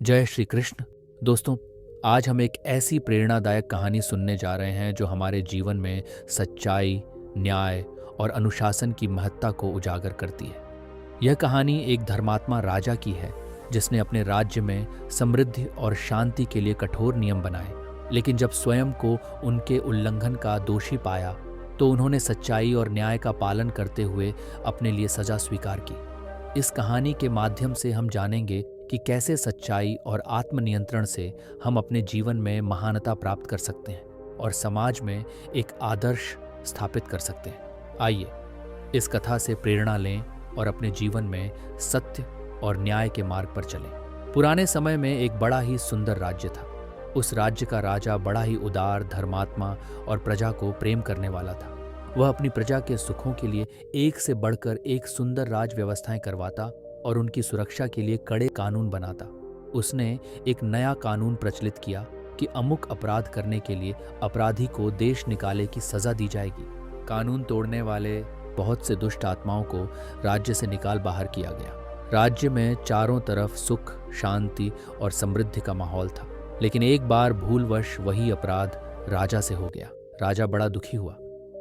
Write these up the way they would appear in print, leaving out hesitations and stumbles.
जय श्री कृष्ण। दोस्तों, आज हम एक ऐसी प्रेरणादायक कहानी सुनने जा रहे हैं जो हमारे जीवन में सच्चाई, न्याय और अनुशासन की महत्ता को उजागर करती है। यह कहानी एक धर्मात्मा राजा की है जिसने अपने राज्य में समृद्धि और शांति के लिए कठोर नियम बनाए, लेकिन जब स्वयं को उनके उल्लंघन का दोषी पाया तो उन्होंने सच्चाई और न्याय का पालन करते हुए अपने लिए सजा स्वीकार की। इस कहानी के माध्यम से हम जानेंगे कि कैसे सच्चाई और आत्मनियंत्रण से हम अपने जीवन में महानता प्राप्त कर सकते हैं और समाज में एक आदर्श स्थापित कर सकते हैं। आइए इस कथा से प्रेरणा लें और अपने जीवन में सत्य और न्याय के मार्ग पर चलें। पुराने समय में एक बड़ा ही सुंदर राज्य था। उस राज्य का राजा बड़ा ही उदार, धर्मात्मा और प्रजा को प्रेम करने वाला था। वह अपनी प्रजा के सुखों के लिए एक से बढ़कर एक सुंदर राज व्यवस्थाएं करवाता और उनकी सुरक्षा के लिए कड़े कानून बनाता। उसने एक नया कानून प्रचलित किया कि अमुक अपराध करने के लिए अपराधी को देश निकाले की सजा दी जाएगी। कानून तोड़ने वाले बहुत से दुष्ट आत्माओं को राज्य से निकाल बाहर किया गया। राज्य में चारों तरफ सुख, शांति और समृद्धि का माहौल था। लेकिन एक बार भूलवश वही अपराध राजा से हो गया। राजा बड़ा दुखी हुआ।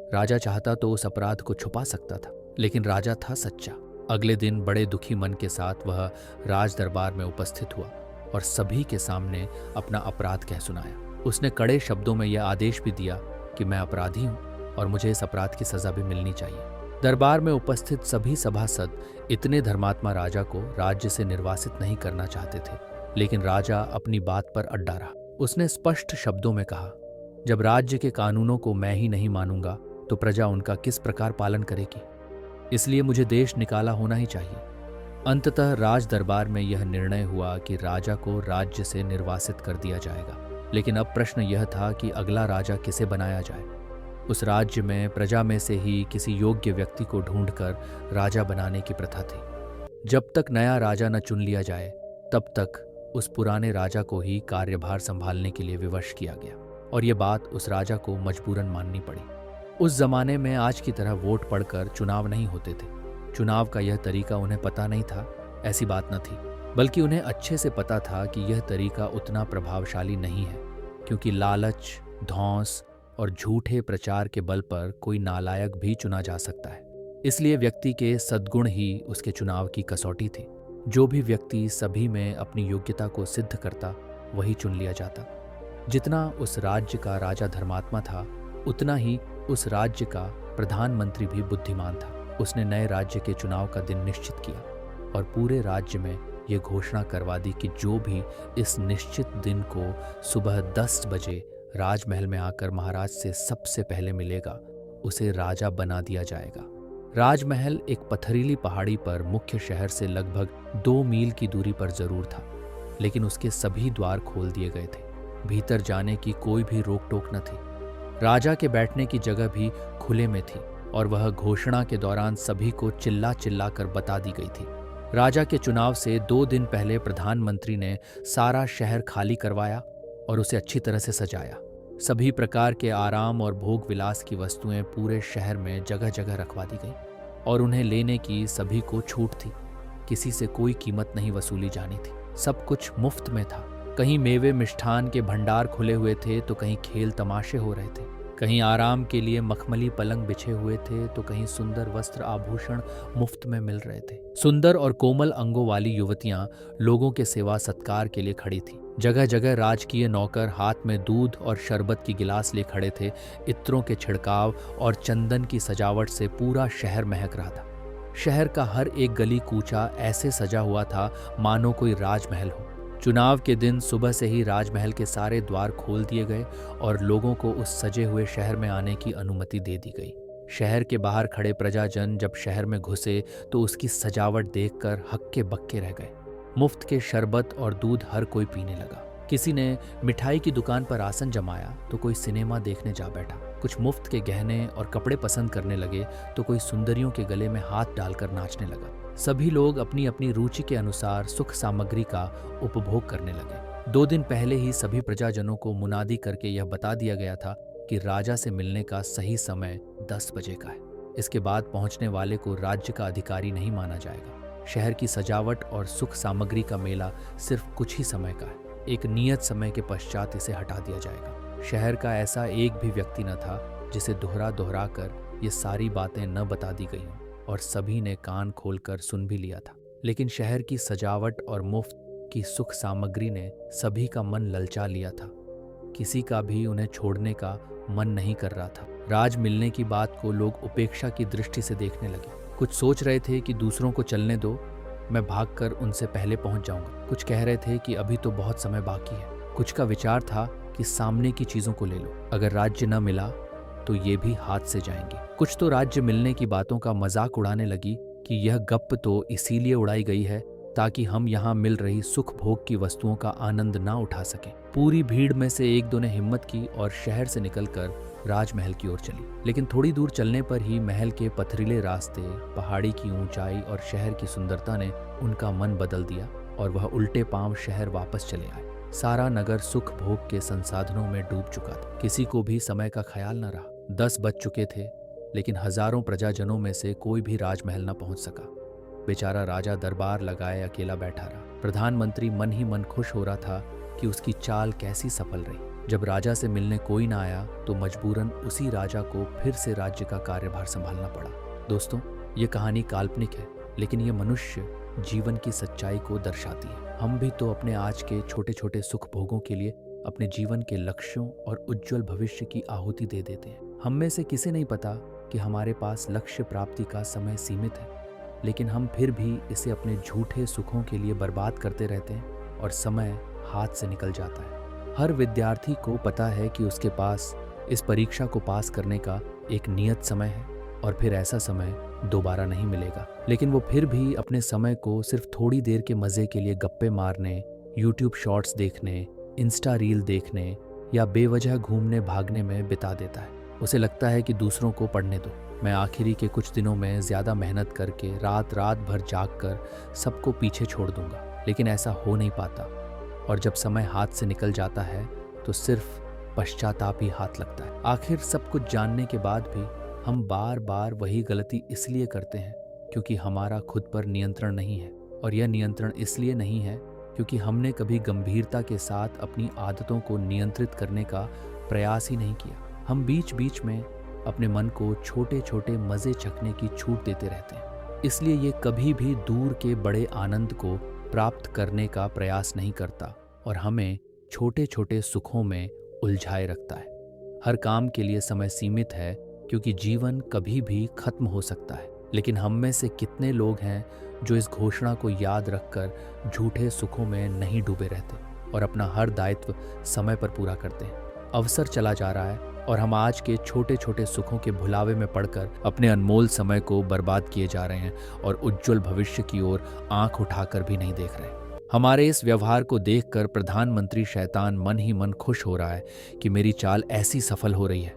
राजा चाहता तो उस अपराध को छुपा सकता था, लेकिन राजा था सच्चा। अगले दिन बड़े दुखी मन के साथ वह राज दरबार में उपस्थित हुआ और सभी के सामने अपना अपराध कह सुनाया। उसने कड़े शब्दों में यह आदेश भी दिया कि मैं अपराधी हूं और मुझे इस अपराध की सजा भी मिलनी चाहिए। दरबार में उपस्थित सभी सभासद इतने धर्मात्मा राजा को राज्य से निर्वासित नहीं करना चाहते थे, लेकिन राजा अपनी बात पर अड्डा रहा। उसने स्पष्ट शब्दों में कहा, जब राज्य के कानूनों को मैं ही नहीं मानूंगा तो प्रजा उनका किस प्रकार पालन करेगी? इसलिए मुझे देश निकाला होना ही चाहिए। अंततः राज दरबार में यह निर्णय हुआ कि राजा को राज्य से निर्वासित कर दिया जाएगा। लेकिन अब प्रश्न यह था कि अगला राजा किसे बनाया जाए। उस राज्य में प्रजा में से ही किसी योग्य व्यक्ति को ढूंढकर राजा बनाने की प्रथा थी। जब तक नया राजा न चुन लिया जाए तब तक उस पुराने राजा को ही कार्यभार संभालने के लिए विवश किया गया और ये बात उस राजा को मजबूरन माननी पड़ी। उस जमाने में आज की तरह वोट पड़कर चुनाव नहीं होते थे। चुनाव का यह तरीका उन्हें पता नहीं था, ऐसी बात न थी, बल्कि उन्हें अच्छे से पता था कि यह तरीका उतना प्रभावशाली नहीं है, क्योंकि लालच, धौंस और झूठे प्रचार के बल पर कोई नालायक भी चुना जा सकता है। इसलिए व्यक्ति के सद्गुण ही उसके चुनाव की कसौटी थी। जो भी व्यक्ति सभी में अपनी योग्यता को सिद्ध करता वही चुन लिया जाता। जितना उस राज्य का राजा धर्मात्मा था, उतना ही उस राज्य का प्रधानमंत्री भी बुद्धिमान था। उसने नए राज्य के चुनाव का दिन निश्चित किया और पूरे राज्य में यह घोषणा करवा दी कि जो भी इस निश्चित दिन को सुबह 10 बजे राजमहल में आकर महाराज से सबसे पहले मिलेगा, उसे राजा बना दिया जाएगा। राजमहल एक पथरीली पहाड़ी पर मुख्य शहर से लगभग 2 मील की दूरी पर जरूर था, लेकिन उसके सभी द्वार खोल दिए गए थे। भीतर जाने की कोई भी रोक टोक न थी। राजा के बैठने की जगह भी खुले में थी और वह घोषणा के दौरान सभी को चिल्ला चिल्ला कर बता दी गई थी। राजा के चुनाव से 2 दिन पहले प्रधानमंत्री ने सारा शहर खाली करवाया और उसे अच्छी तरह से सजाया। सभी प्रकार के आराम और भोग विलास की वस्तुएं पूरे शहर में जगह जगह रखवा दी गई और उन्हें लेने की सभी को छूट थी। किसी से कोई कीमत नहीं वसूली जानी थी। सब कुछ मुफ्त में था। कहीं मेवे मिष्ठान के भंडार खुले हुए थे तो कहीं खेल तमाशे हो रहे थे। कहीं आराम के लिए मखमली पलंग बिछे हुए थे तो कहीं सुंदर वस्त्र आभूषण मुफ्त में मिल रहे थे। सुंदर और कोमल अंगों वाली युवतियां लोगों के सेवा सत्कार के लिए खड़ी थी। जगह जगह राजकीय नौकर हाथ में दूध और शरबत की गिलास ले खड़े थे। इत्रों के छिड़काव और चंदन की सजावट से पूरा शहर महक रहा था। शहर का हर एक गली कूचा ऐसे सजा हुआ था मानो कोई राजमहल हो। चुनाव के दिन सुबह से ही राजमहल के सारे द्वार खोल दिए गए और लोगों को उस सजे हुए शहर में आने की अनुमति दे दी गई। शहर के बाहर खड़े प्रजाजन जब शहर में घुसे तो उसकी सजावट देखकर हक्के बक्के रह गए। मुफ्त के शरबत और दूध हर कोई पीने लगा। किसी ने मिठाई की दुकान पर आसन जमाया तो कोई सिनेमा देखने जा बैठा। कुछ मुफ्त के गहने और कपड़े पसंद करने लगे तो कोई सुंदरियों के गले में हाथ डालकर नाचने लगा। सभी लोग अपनी अपनी रुचि के अनुसार सुख सामग्री का उपभोग करने लगे। 2 दिन पहले ही सभी प्रजाजनों को मुनादी करके यह बता दिया गया था कि राजा से मिलने का सही समय 10 बजे का है। इसके बाद पहुंचने वाले को राज्य का अधिकारी नहीं माना जाएगा। शहर की सजावट और सुख सामग्री का मेला सिर्फ कुछ ही समय का है। एक नियत समय के पश्चात इसे हटा दिया जाएगा। शहर का ऐसा एक भी व्यक्ति न था जिसे दोहरा दोहरा कर ये सारी बातें न बता दी गई हों, और सभी ने कान खोलकर सुन भी लिया था। लेकिन शहर की सजावट और मुफ्त की सुख सामग्री ने सभी का मन ललचा लिया था। किसी का भी उन्हें छोड़ने का मन नहीं कर रहा था। राज मिलने की बात को लोग उपेक्षा की दृष्टि से देखने लगे। कुछ सोच रहे थे कि दूसरों को चलने दो, मैं भागकर उनसे पहले पहुंच जाऊंगा। कुछ कह रहे थे कि अभी तो बहुत समय बाकी है। कुछ का विचार था कि सामने की चीजों को ले लो, अगर राज्य न मिला तो ये भी हाथ से जाएंगे। कुछ तो राज्य मिलने की बातों का मजाक उड़ाने लगी कि यह गप्प तो इसीलिए उड़ाई गई है ताकि हम यहाँ मिल रही सुख भोग की वस्तुओं का आनंद ना उठा सकें। पूरी भीड़ में से एक दो ने हिम्मत की और शहर से निकलकर राजमहल की ओर चली। लेकिन थोड़ी दूर चलने पर ही महल के पथरीले रास्ते, पहाड़ी की ऊंचाई और शहर की सुंदरता ने उनका मन बदल दिया और वह उल्टे पांव शहर वापस चले आए। सारा नगर सुख भोग के संसाधनों में डूब चुका था। किसी को भी समय का ख्याल न रहा। 10 बज चुके थे, लेकिन हजारों प्रजाजनों में से कोई भी राजमहल न पहुंच सका। बेचारा राजा दरबार लगाए अकेला बैठा रहा। प्रधानमंत्री मन ही मन खुश हो रहा था कि उसकी चाल कैसी सफल रही। जब राजा से मिलने कोई ना आया तो मजबूरन उसी राजा को फिर से राज्य का कार्यभार संभालना पड़ा। दोस्तों, ये कहानी काल्पनिक है, लेकिन ये मनुष्य जीवन की सच्चाई को दर्शाती है। हम भी तो अपने आज के छोटे छोटे सुख भोगों के लिए अपने जीवन के लक्ष्यों और उज्जवल भविष्य की आहुति दे देते हैं। हम में से किसे नहीं पता कि हमारे पास लक्ष्य प्राप्ति का समय सीमित है, लेकिन हम फिर भी इसे अपने झूठे सुखों के लिए बर्बाद करते रहते हैं और समय हाथ से निकल जाता है। हर विद्यार्थी को पता है कि उसके पास इस परीक्षा को पास करने का एक नियत समय है और फिर ऐसा समय दोबारा नहीं मिलेगा, लेकिन वो फिर भी अपने समय को सिर्फ थोड़ी देर के मजे के लिए गप्पे मारने, यूट्यूब शॉर्ट्स देखने, इंस्टा रील देखने या बेवजह घूमने भागने में बिता देता है। उसे लगता है कि दूसरों को पढ़ने दो, मैं आखिरी के कुछ दिनों में ज्यादा मेहनत करके रात रात भर जाग कर सबको पीछे छोड़ दूंगा। लेकिन ऐसा हो नहीं पाता, और जब समय हाथ से निकल जाता है तो सिर्फ पश्चाताप ही हाथ लगता है। आखिर सब कुछ जानने के बाद भी हम बार बार वही गलती इसलिए करते हैं क्योंकि हमारा खुद पर नियंत्रण नहीं है, और यह नियंत्रण इसलिए नहीं है क्योंकि हमने कभी गंभीरता के साथ अपनी आदतों को नियंत्रित करने का प्रयास ही नहीं किया। हम बीच बीच में अपने मन को छोटे छोटे मजे चखने की छूट देते रहते हैं, इसलिए ये कभी भी दूर के बड़े आनंद को प्राप्त करने का प्रयास नहीं करता और हमें छोटे छोटे सुखों में उलझाए रखता है। हर काम के लिए समय सीमित है क्योंकि जीवन कभी भी खत्म हो सकता है, लेकिन हम में से कितने लोग हैं जो इस घोषणा को याद रखकर झूठे सुखों में नहीं डूबे रहते और अपना हर दायित्व समय पर पूरा करते हैं। अवसर चला जा रहा है और हम आज के छोटे छोटे सुखों के भुलावे में पड़कर अपने अनमोल समय को बर्बाद किए जा रहे हैं और उज्जवल भविष्य की ओर आंख उठाकर भी नहीं देख रहे। हमारे इस व्यवहार को देखकर प्रधानमंत्री शैतान मन ही मन खुश हो रहा है कि मेरी चाल ऐसी सफल हो रही है।